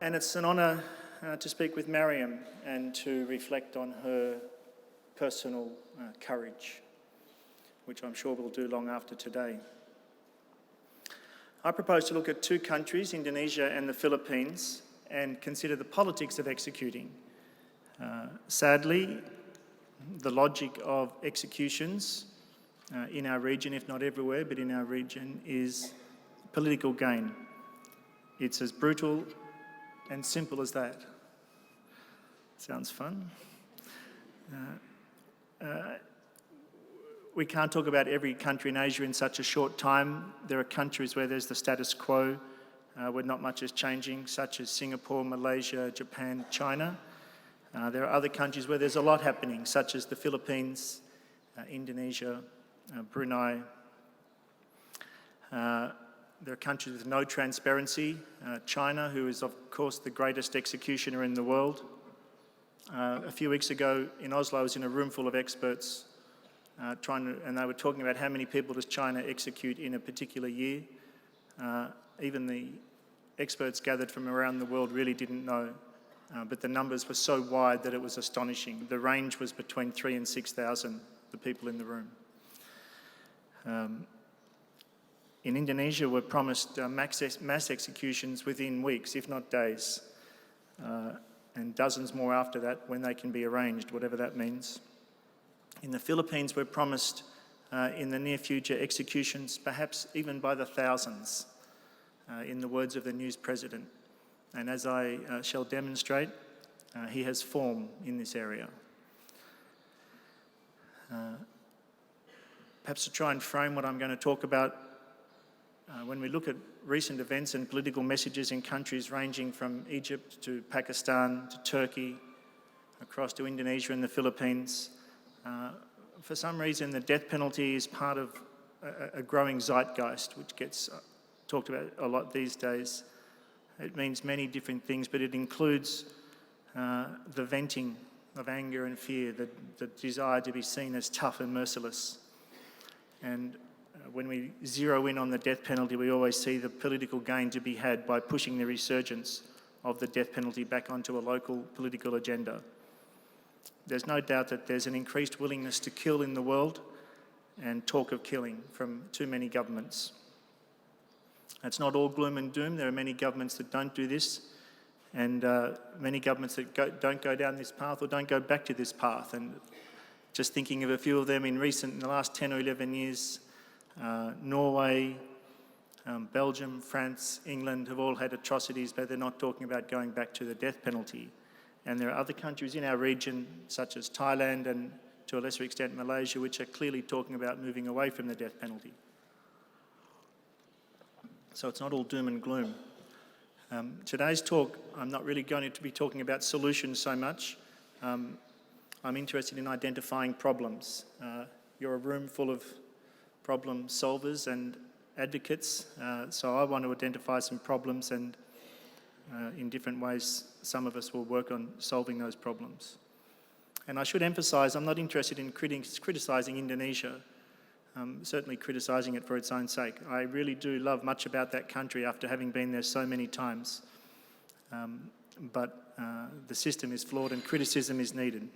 And it's an honour to speak with Mariam and to reflect on her personal courage, which I'm sure we'll do long after today. I propose to look at two countries, Indonesia and the Philippines, and consider the politics of executing. Sadly, the logic of executions in our region, if not everywhere, but in our region, is political gain. It's as brutal and simple as that. Sounds fun. We can't talk about every country in Asia in such a short time. There are countries where there's the status quo, where not much is changing, such as Singapore, Malaysia, Japan, China. There are other countries where there's a lot happening, such as the Philippines, Indonesia, Brunei. There are countries with no transparency. China, who is, of course, the greatest executioner in the world. A few weeks ago in Oslo, I was in a room full of experts and they were talking about how many people does China execute in a particular year. Even the experts gathered from around the world really didn't know, but the numbers were so wide that it was astonishing. The range was between 3,000 and 6,000, the people in the room. In Indonesia, we're promised mass executions within weeks, if not days, and dozens more after that when they can be arranged, whatever that means. In the Philippines, we're promised in the near future executions, perhaps even by the thousands, in the words of the news president. And as I shall demonstrate, he has form in this area. Perhaps to try and frame what I'm going to talk about, when we look at recent events and political messages in countries ranging from Egypt to Pakistan to Turkey, across to Indonesia and the Philippines, for some reason the death penalty is part of a growing zeitgeist, which gets talked about a lot these days. It means many different things, but it includes the venting of anger and fear, the desire to be seen as tough and merciless. And when we zero in on the death penalty, we always see the political gain to be had by pushing the resurgence of the death penalty back onto a local political agenda. There's no doubt that there's an increased willingness to kill in the world and talk of killing from too many governments. It's not all gloom and doom. There are many governments that don't do this, and many governments that don't go down this path or don't go back to this path. And just thinking of a few of them in the last 10 or 11 years, Norway, Belgium, France, England have all had atrocities, but they're not talking about going back to the death penalty. And there are other countries in our region, such as Thailand and to a lesser extent Malaysia, which are clearly talking about moving away from the death penalty. So it's not all doom and gloom. Today's talk, I'm not really going to be talking about solutions so much. I'm interested in identifying problems. You're a room full of problem solvers and advocates, so I want to identify some problems, and in different ways some of us will work on solving those problems. And I should emphasise, I'm not interested in criticising Indonesia, certainly criticising it for its own sake. I really do love much about that country after having been there so many times, but the system is flawed and criticism is needed.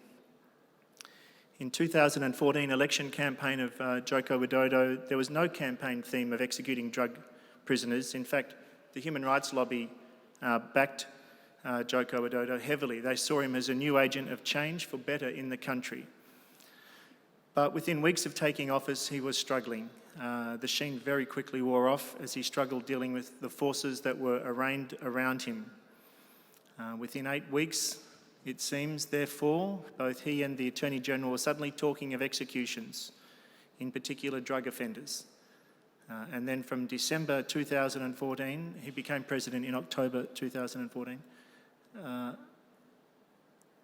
In 2014 election campaign of Joko Widodo, there was no campaign theme of executing drug prisoners. In fact, the human rights lobby backed Joko Widodo heavily. They saw him as a new agent of change for better in the country. But within weeks of taking office, he was struggling. The sheen very quickly wore off as he struggled dealing with the forces that were arrayed around him. Within 8 weeks, it seems, therefore, both he and the Attorney General were suddenly talking of executions, in particular drug offenders. And then from December 2014, he became president in October 2014.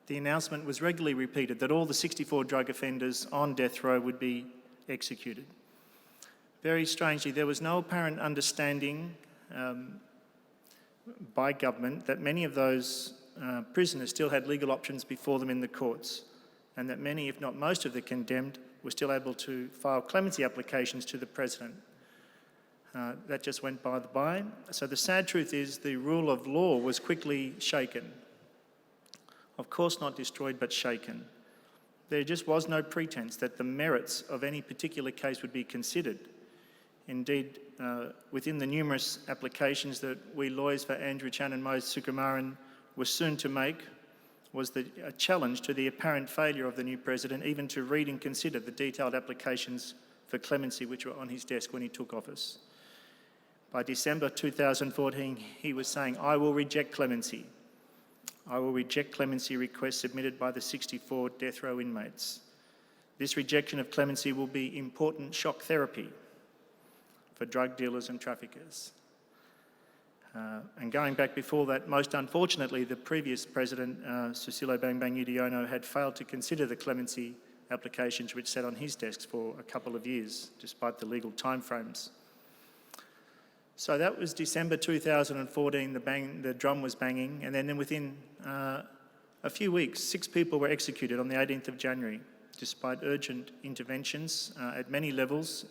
The announcement was regularly repeated that all the 64 drug offenders on death row would be executed. Very strangely, there was no apparent understanding by government that many of those prisoners still had legal options before them in the courts, and that many, if not most of the condemned, were still able to file clemency applications to the President. That just went by the by. So the sad truth is the rule of law was quickly shaken. Of course not destroyed, but shaken. There just was no pretense that the merits of any particular case would be considered. Indeed, within the numerous applications that we lawyers for Andrew Chan and Mo Sukumaran were soon to make, was a challenge to the apparent failure of the new president even to read and consider the detailed applications for clemency which were on his desk when he took office. By December 2014, he was saying, "I will reject clemency. I will reject clemency requests submitted by the 64 death row inmates. This rejection of clemency will be important shock therapy for drug dealers and traffickers." And going back before that, most unfortunately, the previous president, Susilo Bambang Yudhoyono, had failed to consider the clemency applications which sat on his desks for a couple of years, despite the legal timeframes. So that was December 2014, the drum was banging, and then within a few weeks, 6 people were executed on the 18th of January, despite urgent interventions at many levels,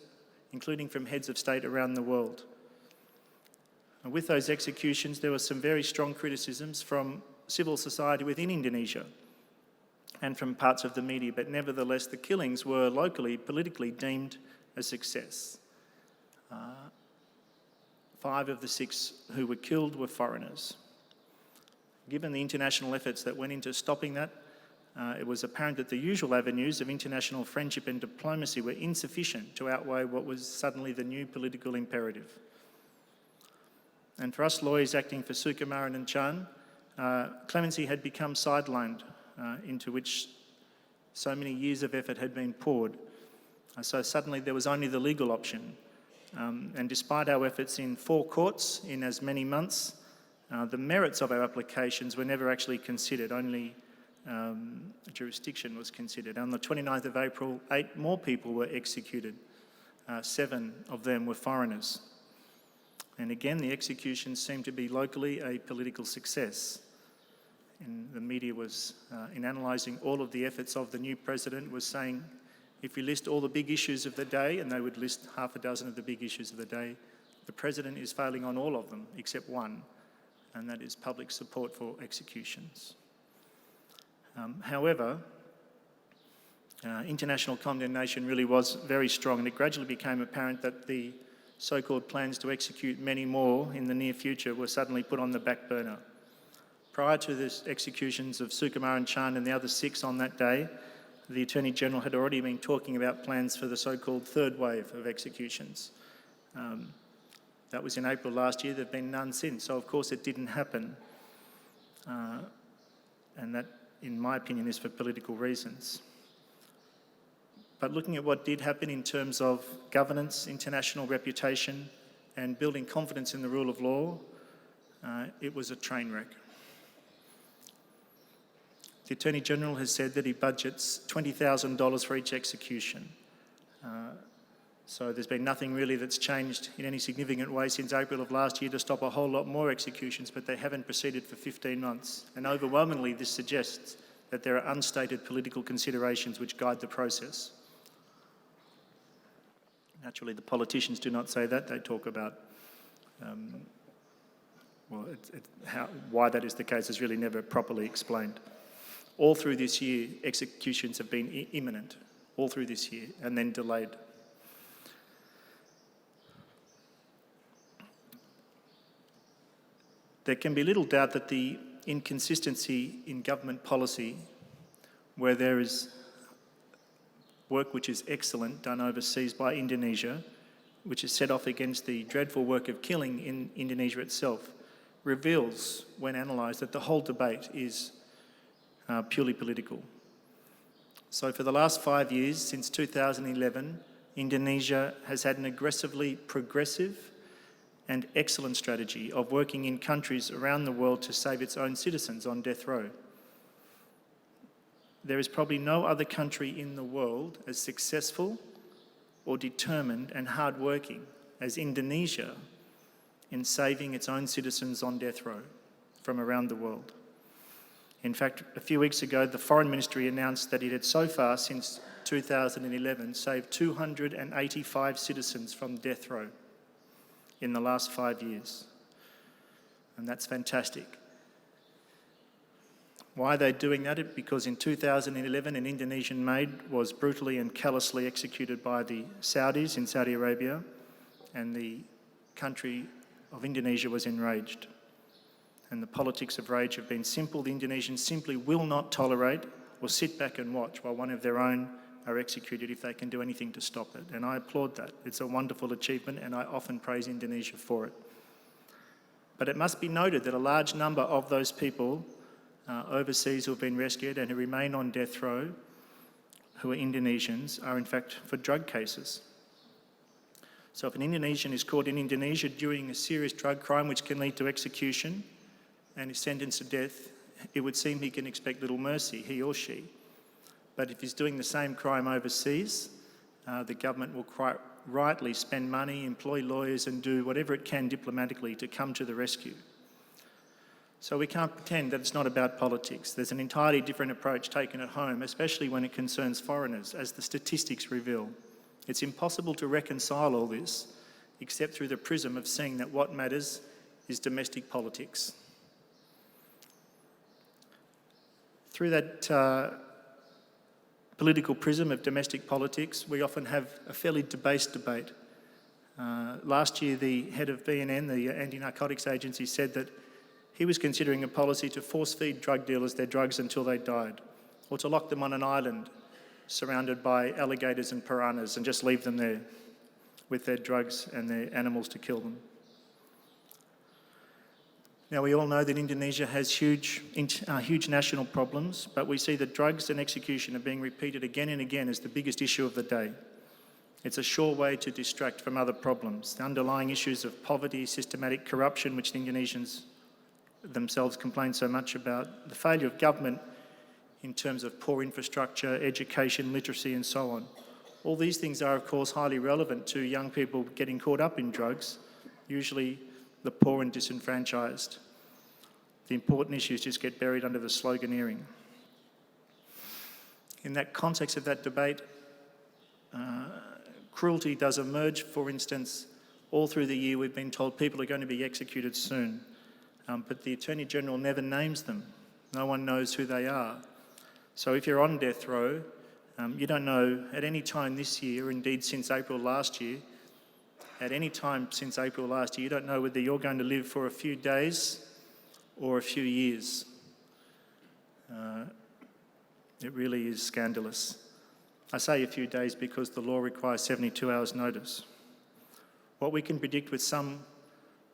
including from heads of state around the world. And with those executions, there were some very strong criticisms from civil society within Indonesia and from parts of the media, but nevertheless, the killings were locally, politically deemed a success. 5 of the 6 who were killed were foreigners. Given the international efforts that went into stopping that, it was apparent that the usual avenues of international friendship and diplomacy were insufficient to outweigh what was suddenly the new political imperative. And for us lawyers acting for Sukumaran and Chan, clemency had become sidelined, into which so many years of effort had been poured. So suddenly there was only the legal option. And despite our efforts in 4 courts in as many months, the merits of our applications were never actually considered, only jurisdiction was considered. On the 29th of April, 8 more people were executed. 7 of them were foreigners. And again, the executions seemed to be locally a political success. And the media was, in analysing all of the efforts of the new president, was saying, if you list all the big issues of the day, and they would list half a dozen of the big issues of the day, the president is failing on all of them except one, and that is public support for executions. However, international condemnation really was very strong, and it gradually became apparent that the so-called plans to execute many more in the near future were suddenly put on the back burner. Prior to the executions of Sukumaran, Chan and the other 6 on that day, the Attorney General had already been talking about plans for the so-called third wave of executions. That was in April last year. There have been none since, so of course it didn't happen. And that, in my opinion, is for political reasons. But looking at what did happen in terms of governance, international reputation, and building confidence in the rule of law, it was a train wreck. The Attorney General has said that he budgets $20,000 for each execution. So there's been nothing really that's changed in any significant way since April of last year to stop a whole lot more executions, but they haven't proceeded for 15 months. And overwhelmingly, this suggests that there are unstated political considerations which guide the process. Naturally, the politicians do not say that. They talk about, why that is the case is really never properly explained. All through this year, executions have been imminent, all through this year, and then delayed. There can be little doubt that the inconsistency in government policy, where there is work which is excellent done overseas by Indonesia, which is set off against the dreadful work of killing in Indonesia itself, reveals, when analysed, that the whole debate is purely political. So for the last 5 years, since 2011, Indonesia has had an aggressively progressive and excellent strategy of working in countries around the world to save its own citizens on death row. There is probably no other country in the world as successful or determined and hard-working as Indonesia in saving its own citizens on death row from around the world. In fact, a few weeks ago, the Foreign Ministry announced that it had so far, since 2011, saved 285 citizens from death row. in the last 5 years. And that's fantastic. Why are they doing that? Because in 2011, an Indonesian maid was brutally and callously executed by the Saudis in Saudi Arabia, and the country of Indonesia was enraged. And the politics of rage have been simple. The Indonesians simply will not tolerate or sit back and watch while one of their own are executed if they can do anything to stop it. And I applaud that. It's a wonderful achievement, and I often praise Indonesia for it. But it must be noted that a large number of those people overseas who have been rescued and who remain on death row, who are Indonesians, are in fact for drug cases. So if an Indonesian is caught in Indonesia doing a serious drug crime which can lead to execution and is sentenced to death, it would seem he can expect little mercy, he or she. But if he's doing the same crime overseas, the government will quite rightly spend money, employ lawyers and do whatever it can diplomatically to come to the rescue. So we can't pretend that it's not about politics. There's an entirely different approach taken at home, especially when it concerns foreigners, as the statistics reveal. It's impossible to reconcile all this except through the prism of seeing that what matters is domestic politics. Through that political prism of domestic politics, we often have a fairly debased debate. Last year, the head of BNN, the Anti-Narcotics Agency, said that he was considering a policy to force-feed drug dealers their drugs until they died, or to lock them on an island surrounded by alligators and piranhas and just leave them there with their drugs and their animals to kill them. Now, we all know that Indonesia has huge national problems, but we see that drugs and execution are being repeated again and again as the biggest issue of the day. It's a sure way to distract from other problems. The underlying issues of poverty, systematic corruption, which the Indonesians themselves complain so much about, the failure of government in terms of poor infrastructure, education, literacy and so on. All these things are, of course, highly relevant to young people getting caught up in drugs, usually the poor and disenfranchised. The important issues just get buried under the sloganeering. In that context of that debate, cruelty does emerge. For instance, all through the year we've been told people are going to be executed soon, but the Attorney General never names them. No one knows who they are. So if you're on death row, you don't know at any time this year, indeed since April last year, at any time since April last year, you don't know whether you're going to live for a few days or a few years. It really is scandalous. I say a few days because the law requires 72 hours notice. What we can predict with some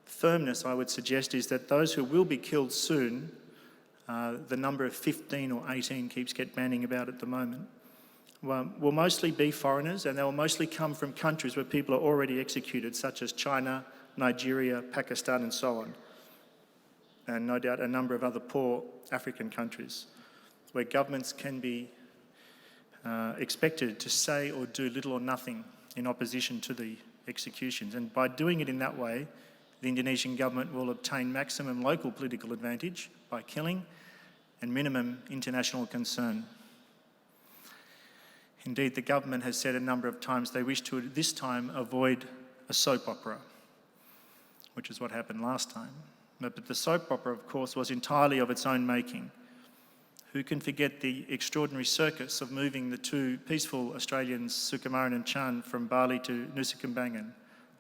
firmness, I would suggest, is that those who will be killed soon, the number of 15 or 18 keeps banning about at the moment, will mostly be foreigners, and they will mostly come from countries where people are already executed, such as China, Nigeria, Pakistan and so on. And no doubt a number of other poor African countries where governments can be expected to say or do little or nothing in opposition to the executions. And by doing it in that way, the Indonesian government will obtain maximum local political advantage by killing and minimum international concern. Indeed, the government has said a number of times they wish to, this time, avoid a soap opera, which is what happened last time. But the soap opera, of course, was entirely of its own making. Who can forget the extraordinary circus of moving the two peaceful Australians, Sukumaran and Chan, from Bali to Nusa Kambangan?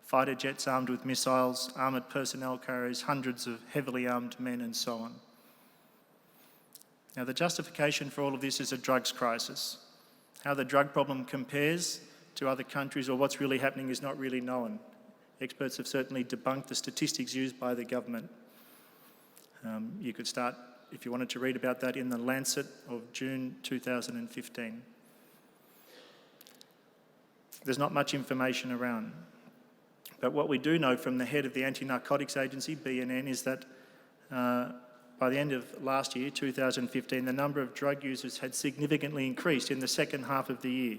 Fighter jets armed with missiles, armoured personnel carriers, hundreds of heavily armed men and so on. Now, the justification for all of this is a drugs crisis. How the drug problem compares to other countries or what's really happening is not really known. Experts have certainly debunked the statistics used by the government. You could start, if you wanted to read about that, in the Lancet of June 2015. There's not much information around. But what we do know from the head of the Anti-Narcotics Agency, BNN, is that by the end of last year, 2015, the number of drug users had significantly increased in the second half of the year.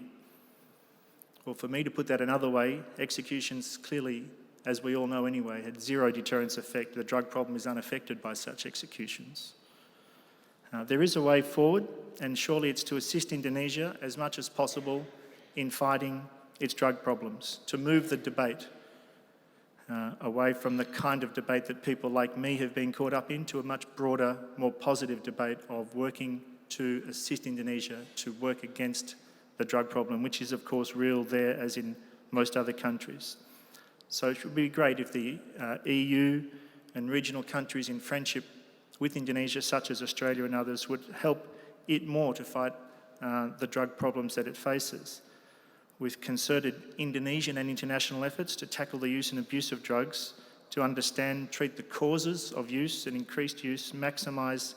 Well, for me to put that another way, executions clearly, as we all know anyway, had zero deterrence effect. The drug problem is unaffected by such executions. There is a way forward, and surely it's to assist Indonesia as much as possible in fighting its drug problems, to move the debate. away from the kind of debate that people like me have been caught up in to a much broader, more positive debate of working to assist Indonesia to work against the drug problem, which is of course real there as in most other countries. So it would be great if the EU and regional countries in friendship with Indonesia, such as Australia and others, would help it more to fight the drug problems that it faces, with concerted Indonesian and international efforts to tackle the use and abuse of drugs, to understand, treat the causes of use and increased use, maximise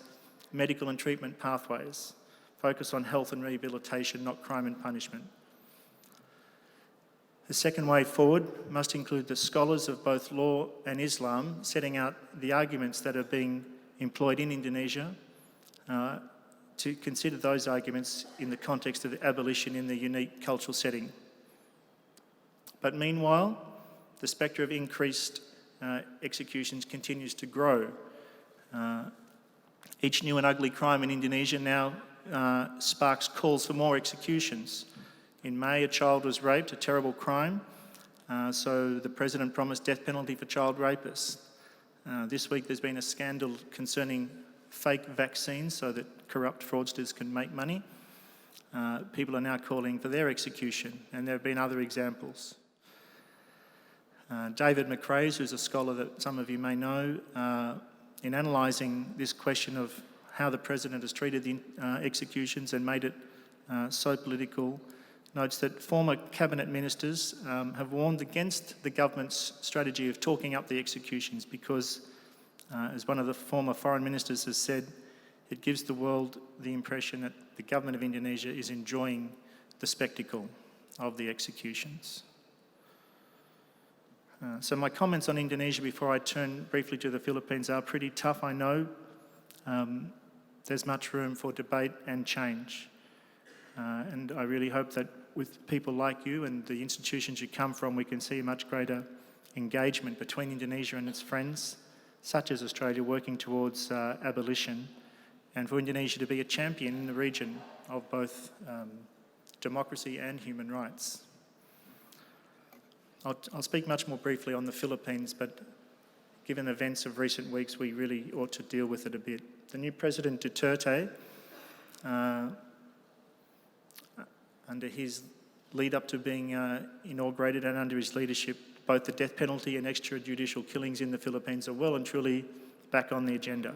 medical and treatment pathways, focus on health and rehabilitation, not crime and punishment. The second way forward must include the scholars of both law and Islam setting out the arguments that are being employed in Indonesia, to consider those arguments in the context of abolition in the unique cultural setting. But meanwhile, the spectre of increased executions continues to grow. Each new and ugly crime in Indonesia now sparks calls for more executions. In May, a child was raped, a terrible crime, so the President promised death penalty for child rapists. This week there's been a scandal concerning fake vaccines so that corrupt fraudsters can make money. People are now calling for their execution, and there have been other examples. David McRae, who's a scholar that some of you may know, in analysing this question of how the President has treated the executions and made it so political, notes that former cabinet ministers have warned against the government's strategy of talking up the executions because, as one of the former foreign ministers has said, it gives the world the impression that the government of Indonesia is enjoying the spectacle of the executions. So my comments on Indonesia before I turn briefly to the Philippines are pretty tough, I know. There's much room for debate and change. And I really hope that with people like you and the institutions you come from, we can see a much greater engagement between Indonesia and its friends, such as Australia, working towards abolition, and for Indonesia to be a champion in the region of both democracy and human rights. I'll speak much more briefly on the Philippines, but given events of recent weeks, we really ought to deal with it a bit. The new President Duterte, under his lead up to being inaugurated and under his leadership, both the death penalty and extrajudicial killings in the Philippines are well and truly back on the agenda.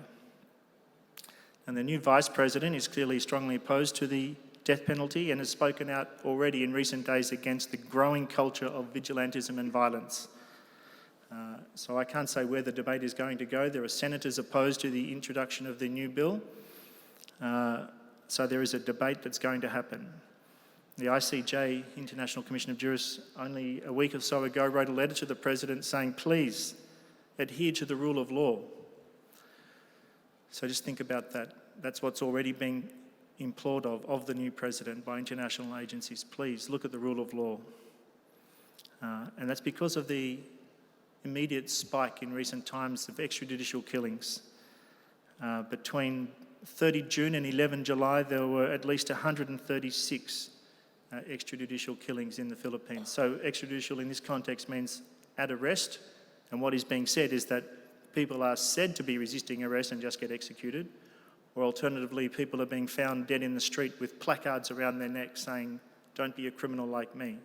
And the new Vice President is clearly strongly opposed to the death penalty and has spoken out already in recent days against the growing culture of vigilantism and violence. So I can't say where the debate is going to go. There are senators opposed to the introduction of the new bill. So there is a debate that's going to happen. The ICJ, International Commission of Jurists, only a week or so ago wrote a letter to the President saying, please adhere to the rule of law. So just think about that. That's what's already being implored of the new President by international agencies. Please look at the rule of law. And that's because of the immediate spike in recent times of extrajudicial killings. Between 30 June and 11 July, there were at least 136 extrajudicial killings in the Philippines. So extrajudicial in this context means at arrest, and what is being said is that people are said to be resisting arrest and just get executed, or alternatively, people are being found dead in the street with placards around their neck saying, "Don't be a criminal like me."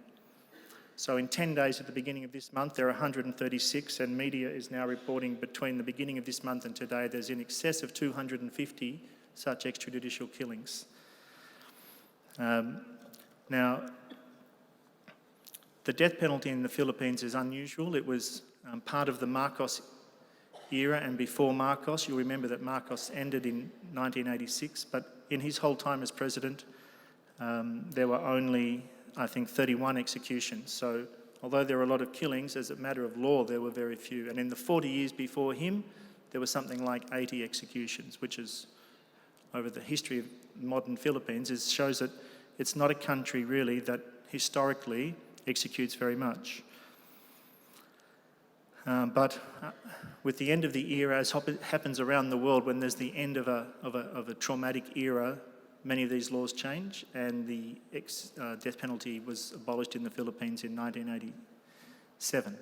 So in 10 days at the beginning of this month, there are 136, and media is now reporting between the beginning of this month and today, there's in excess of 250 such extrajudicial killings. Now, the death penalty in the Philippines is unusual. It was part of the Marcos era, and before Marcos, you'll remember that Marcos ended in 1986, but in his whole time as president, there were only, I think, 31 executions. So although there were a lot of killings, as a matter of law, there were very few. And in the 40 years before him, there was something like 80 executions, which is, over the history of modern Philippines, shows that it's not a country really that historically executes very much. But with the end of the era, as happens around the world, when there's the end of a traumatic era, many of these laws change, and the death penalty was abolished in the Philippines in 1987.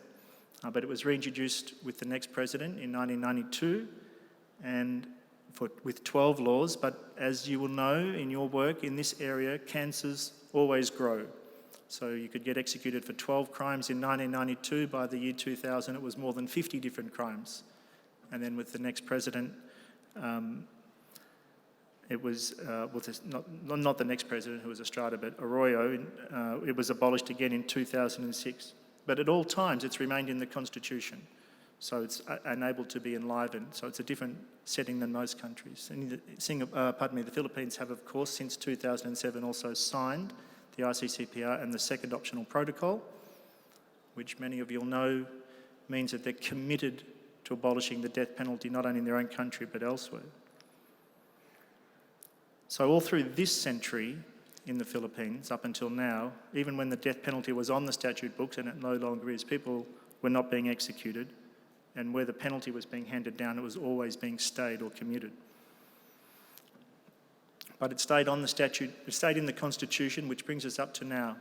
but it was reintroduced with the next president in 1992 and with 12 laws. But as you will know in your work in this area, cancers always grow. So you could get executed for 12 crimes in 1992. By the year 2000, it was more than 50 different crimes. And then with the next president, it was, not the next president who was Estrada, but Arroyo, it was abolished again in 2006. But at all times, it's remained in the Constitution. So it's unable to be enlivened. So it's a different setting than most countries. And the Philippines have, of course, since 2007 also signed the ICCPR and the second optional protocol, which many of you'll know means that they're committed to abolishing the death penalty, not only in their own country, but elsewhere. So all through this century in the Philippines, up until now, even when the death penalty was on the statute books, and it no longer is, people were not being executed, and where the penalty was being handed down, it was always being stayed or commuted. But it stayed on the statute, it stayed in the Constitution, which brings us up to now.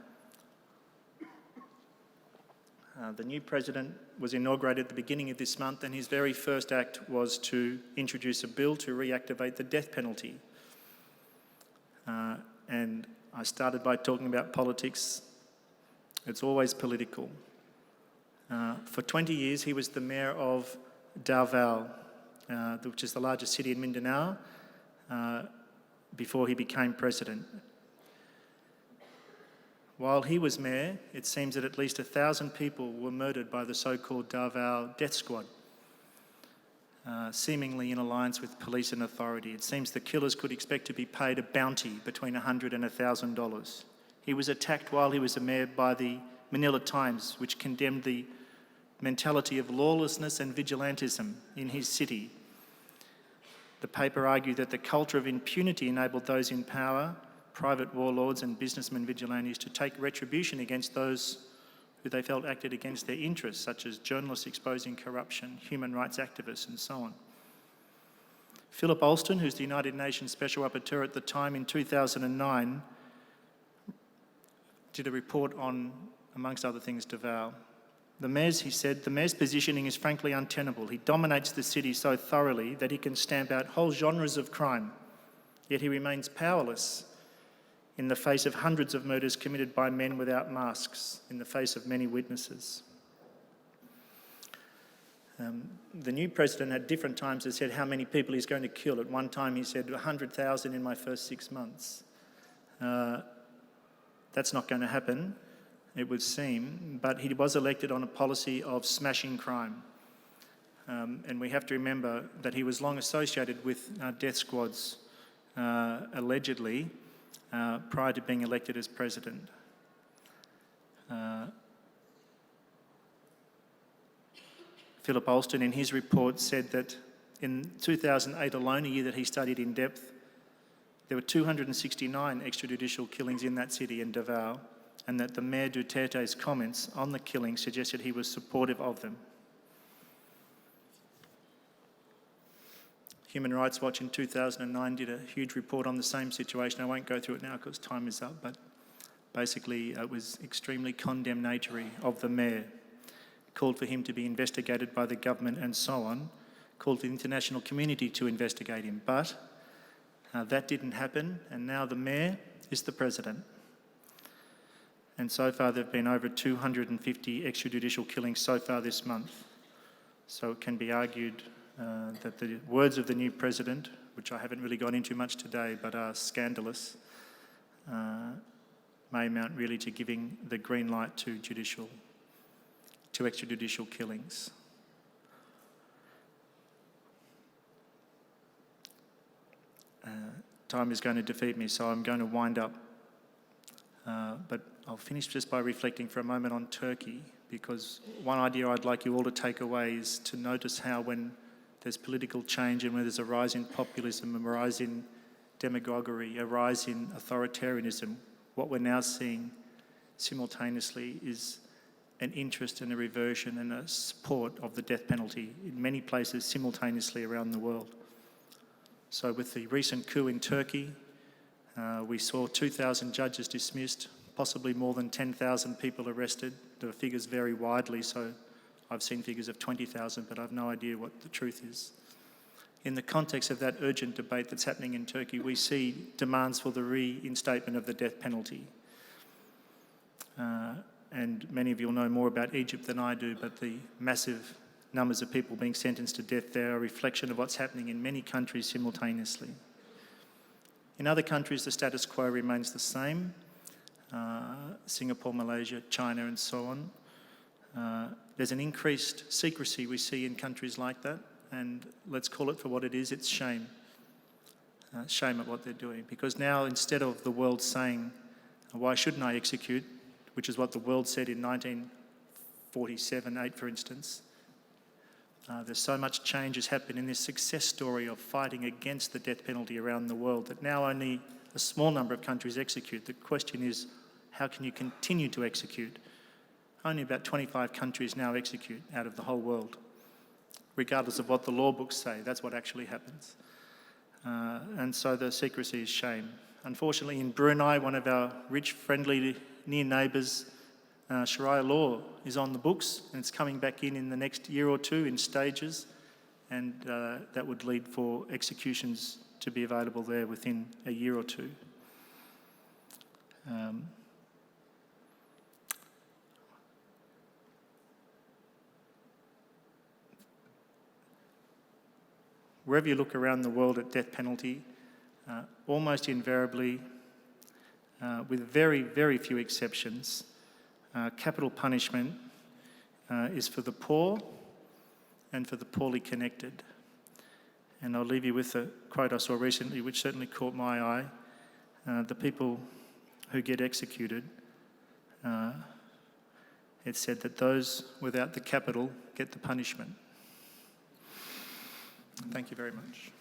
The new president was inaugurated at the beginning of this month, and his very first act was to introduce a bill to reactivate the death penalty. And I started by talking about politics. It's always political. For 20 years, he was the mayor of Davao, which is the largest city in Mindanao, before he became president. While he was mayor, it seems that at least 1,000 people were murdered by the so-called Davao death squad, seemingly in alliance with police and authority. It seems the killers could expect to be paid a bounty between $100 and $1,000. He was attacked while he was a mayor by the Manila Times, which condemned the mentality of lawlessness and vigilantism in his city. The paper argued that the culture of impunity enabled those in power, private warlords and businessmen vigilantes, to take retribution against those who they felt acted against their interests, such as journalists exposing corruption, human rights activists, and so on. Philip Alston, who's the United Nations Special Rapporteur at the time, in 2009, did a report on, amongst other things, Davao. He said, the mayor's positioning is frankly untenable. He dominates the city so thoroughly that he can stamp out whole genres of crime, yet he remains powerless in the face of hundreds of murders committed by men without masks, in the face of many witnesses. The new president at different times has said how many people he's going to kill. At one time he said 100,000 in my first 6 months. That's not going to happen, it would seem, but he was elected on a policy of smashing crime. And we have to remember that he was long associated with death squads, allegedly, prior to being elected as president. Philip Alston, in his report, said that in 2008 alone, a year that he studied in depth, there were 269 extrajudicial killings in that city in Davao, and that the Mayor Duterte's comments on the killings suggested he was supportive of them. Human Rights Watch in 2009 did a huge report on the same situation. I won't go through it now because time is up, but basically it was extremely condemnatory of the mayor. Called for him to be investigated by the government and so on, called for the international community to investigate him. But that didn't happen, and now the mayor is the president. And so far there have been over 250 extrajudicial killings so far this month. So it can be argued that the words of the new president, which I haven't really gone into much today, but are scandalous, may amount really to giving the green light to extrajudicial killings. Time is going to defeat me, so I'm going to wind up. But I'll finish just by reflecting for a moment on Turkey, because one idea I'd like you all to take away is to notice how when there's political change and when there's a rise in populism, a rise in demagoguery, a rise in authoritarianism, what we're now seeing simultaneously is an interest and a reversion and a support of the death penalty in many places simultaneously around the world. So with the recent coup in Turkey, we saw 2,000 judges dismissed, possibly more than 10,000 people arrested. The figures vary widely, so I've seen figures of 20,000, but I've no idea what the truth is. In the context of that urgent debate that's happening in Turkey, we see demands for the reinstatement of the death penalty. And many of you will know more about Egypt than I do, but the massive numbers of people being sentenced to death there are a reflection of what's happening in many countries simultaneously. In other countries, the status quo remains the same. Singapore, Malaysia, China, and so on. There's an increased secrecy we see in countries like that, and let's call it for what it is, it's shame. Shame at what they're doing. Because now, instead of the world saying, why shouldn't I execute, which is what the world said in 1947-8, for instance, there's so much change has happened in this success story of fighting against the death penalty around the world that now only a small number of countries execute. The question is, how can you continue to execute? Only about 25 countries now execute out of the whole world, regardless of what the law books say. That's what actually happens. And so the secrecy is shame. Unfortunately, in Brunei, one of our rich, friendly, near neighbours, Sharia law is on the books, and it's coming back in the next year or two in stages, and that would lead for executions to be available there within a year or two. Wherever you look around the world at death penalty, almost invariably, with very, very few exceptions, capital punishment is for the poor and for the poorly connected. And I'll leave you with a quote I saw recently, which certainly caught my eye. The people who get executed, it said that those without the capital get the punishment. Thank you very much.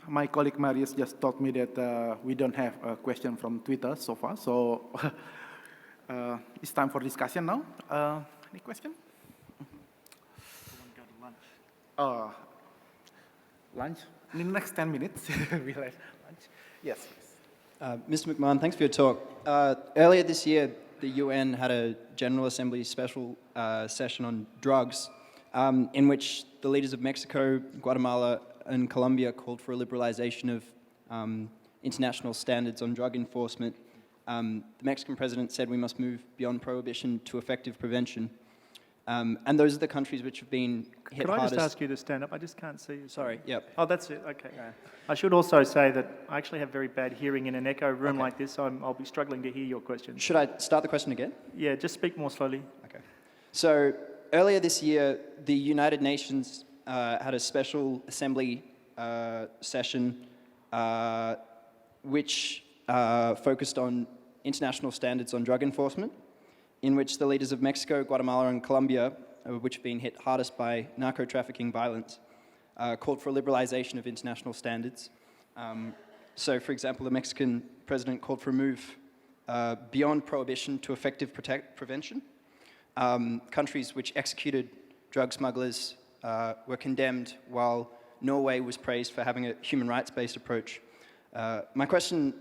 My colleague Marius just told me that we don't have a question from Twitter so far, so it's time for discussion now. Any question? Go to lunch. Lunch? In the next 10 minutes, we'll have lunch. Yes. Mr. McMahon, thanks for your talk. Earlier this year, the UN had a General Assembly special session on drugs, in which the leaders of Mexico, Guatemala, and Colombia called for a liberalization of international standards on drug enforcement. The Mexican president said we must move beyond prohibition to effective prevention. And those are the countries which have been hit Could I hardest. just ask you to stand up? I just can't see you. Sorry, yep. Oh, that's it, okay. I should also say that I actually have very bad hearing in an echo room Okay. like this, so I'll be struggling to hear your question. Should I start the question again? Yeah, just speak more slowly. Okay. So earlier this year, the United Nations had a special assembly session which focused on international standards on drug enforcement, in which the leaders of Mexico, Guatemala, and Colombia, which have been hit hardest by narco-trafficking violence, called for a liberalization of international standards. So, for example, the Mexican president called for a move beyond prohibition to effective prevention. Countries which executed drug smugglers were condemned, while Norway was praised for having a human rights-based approach. My question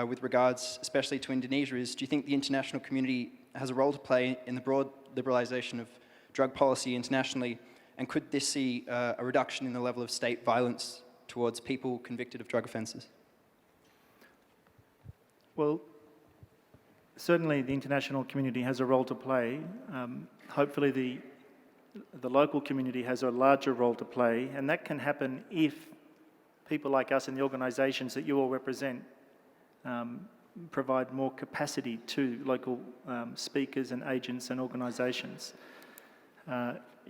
with regards especially to Indonesia is, do you think the international community has a role to play in the broad liberalization of drug policy internationally, and could this see a reduction in the level of state violence towards people convicted of drug offences? Well, certainly the international community has a role to play. Hopefully the local community has a larger role to play, and that can happen if people like us in the organisations that you all represent provide more capacity to local speakers and agents and organisations.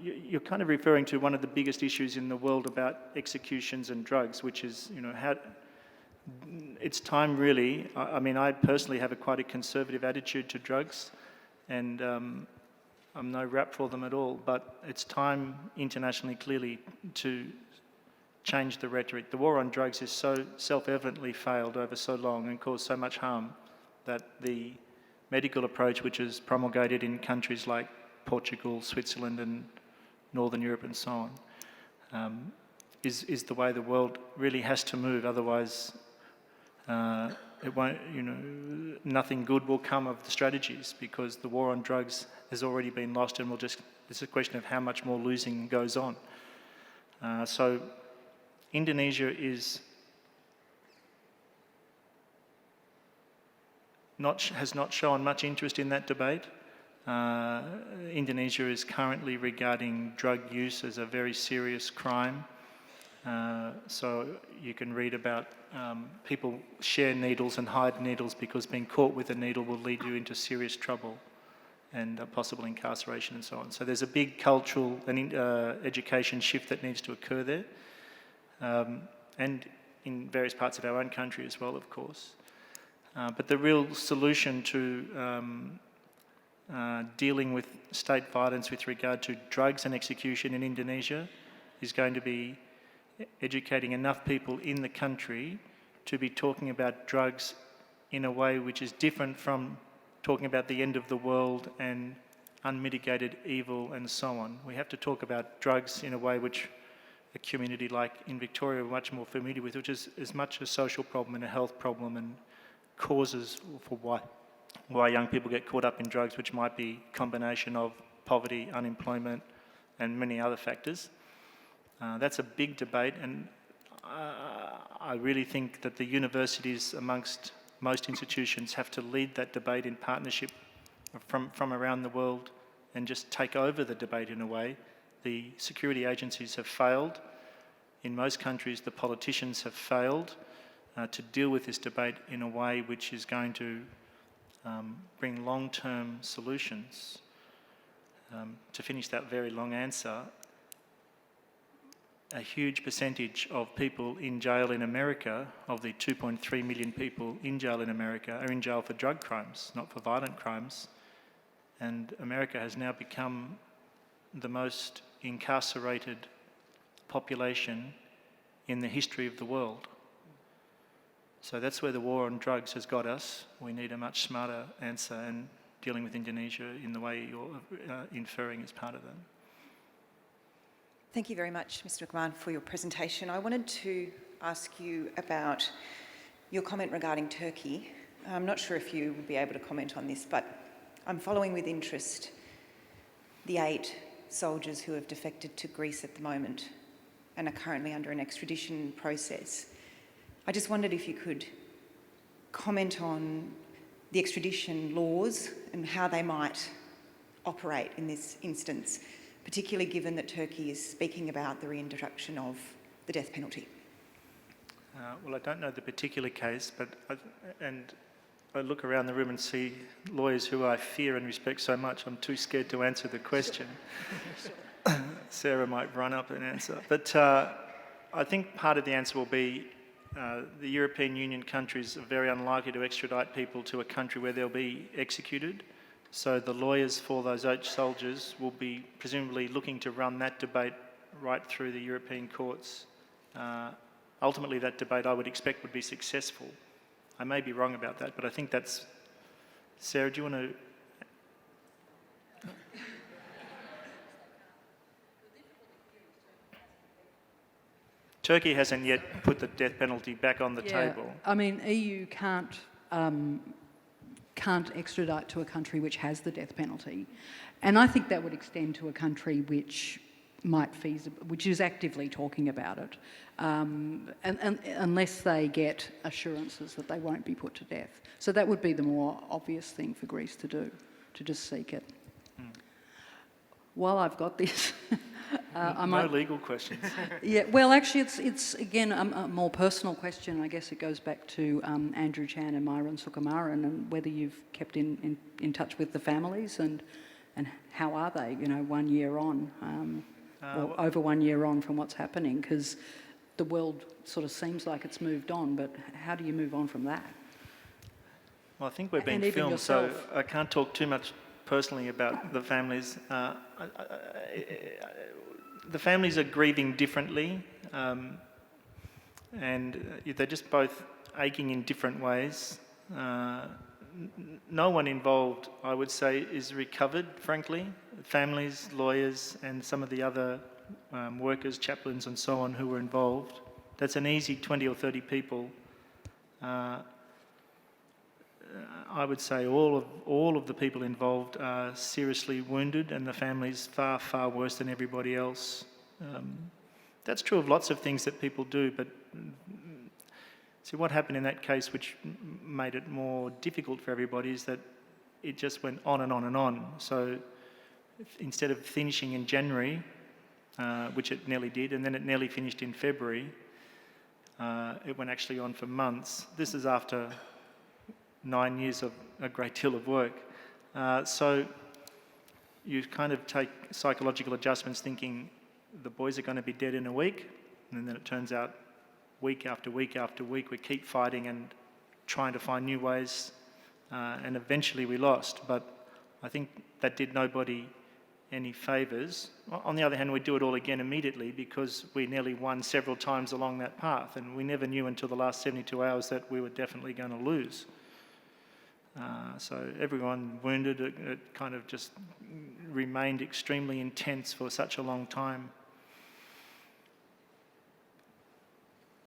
You're kind of referring to one of the biggest issues in the world about executions and drugs, which is, how it's time really. I mean, I personally have quite a conservative attitude to drugs, and I'm no rap for them at all, but it's time internationally, clearly, to change the rhetoric. The war on drugs has so self-evidently failed over so long and caused so much harm that the medical approach, which is promulgated in countries like Portugal, Switzerland, and Northern Europe and so is the way the world really has to move. Otherwise, it won't, nothing good will come of the strategies, because the war on drugs has already been lost, and it's a question of how much more losing goes on. So Indonesia has not shown much interest in that debate. Indonesia is currently regarding drug use as a very serious crime. So you can read about people share needles and hide needles because being caught with a needle will lead you into serious trouble and possible incarceration and so on. So there's a big cultural and education shift that needs to occur there, and in various parts of our own country as well, of course. But the real solution to dealing with state violence with regard to drugs and execution in Indonesia is going to be educating enough people in the country to be talking about drugs in a way which is different from talking about the end of the world and unmitigated evil and so on. We have to talk about drugs in a way which a community like in Victoria are much more familiar with, which is as much a social problem and a health problem and causes for why young people get caught up in drugs, which might be a combination of poverty, unemployment, and many other factors. That's a big debate, and I really think that the universities, amongst most institutions, have to lead that debate in partnership from around the world and just take over the debate in a way. The security agencies have failed. In most countries, the politicians have failed to deal with this debate in a way which is going to bring long-term solutions. To finish that very long answer, a huge percentage of people in jail in America, of the 2.3 million people in jail in America, are in jail for drug crimes, not for violent crimes. And America has now become the most incarcerated population in the history of the world. So that's where the war on drugs has got us. We need a much smarter answer, and dealing with Indonesia in the way you're inferring is part of that. Thank you very much, Mr. McMahon, for your presentation. I wanted to ask you about your comment regarding Turkey. I'm not sure if you would be able to comment on this, but I'm following with interest the 8 soldiers who have defected to Greece at the moment and are currently under an extradition process. I just wondered if you could comment on the extradition laws and how they might operate in this instance, particularly given that Turkey is speaking about the reintroduction of the death penalty. Well, I don't know the particular case, but I look around the room and see lawyers who I fear and respect so much, I'm too scared to answer the question. Sure. Sarah might run up and answer. But I think part of the answer will be the European Union countries are very unlikely to extradite people to a country where they'll be executed. So the lawyers for those 8 soldiers will be presumably looking to run that debate right through the European courts. Ultimately, that debate I would expect would be successful. I may be wrong about that, but I think that's... Sarah, do you want to... Turkey hasn't yet put the death penalty back on the table. I mean, EU can't extradite to a country which has the death penalty, and I think that would extend to a country which which is actively talking about it, and unless they get assurances that they won't be put to death. So that would be the more obvious thing for Greece to do, to just seek it. While I've got this, no legal questions. Yeah, well, actually, it's again a more personal question. I guess it goes back to Andrew Chan and Myuran Sukumaran, and whether you've kept in touch with the families and how are they? 1 year on, or over 1 year on from what's happening, because the world sort of seems like it's moved on, but how do you move on from that? Well, I think we're being And even filmed, yourself. so I can't talk too much personally about the families. The families are grieving differently, and they're just both aching in different ways. No one involved, I would say, is recovered, frankly. Families, lawyers, and some of the other workers, chaplains and so on who were involved. That's an easy 20 or 30 people. I would say all of the people involved are seriously wounded, and the family's far, far worse than everybody else. That's true of lots of things that people do, but see, what happened in that case, which made it more difficult for everybody, is that it just went on and on and on. So instead of finishing in January, which it nearly did, and then it nearly finished in February, it went actually on for months. This is after 9 years of a great deal of work. So you kind of take psychological adjustments thinking the boys are going to be dead in a week, and then it turns out week after week after week we keep fighting and trying to find new ways, and eventually we lost. But I think that did nobody any favours. On the other hand, we do it all again immediately because we nearly won several times along that path, and we never knew until the last 72 hours that we were definitely going to lose. So everyone wounded, it kind of just remained extremely intense for such a long time.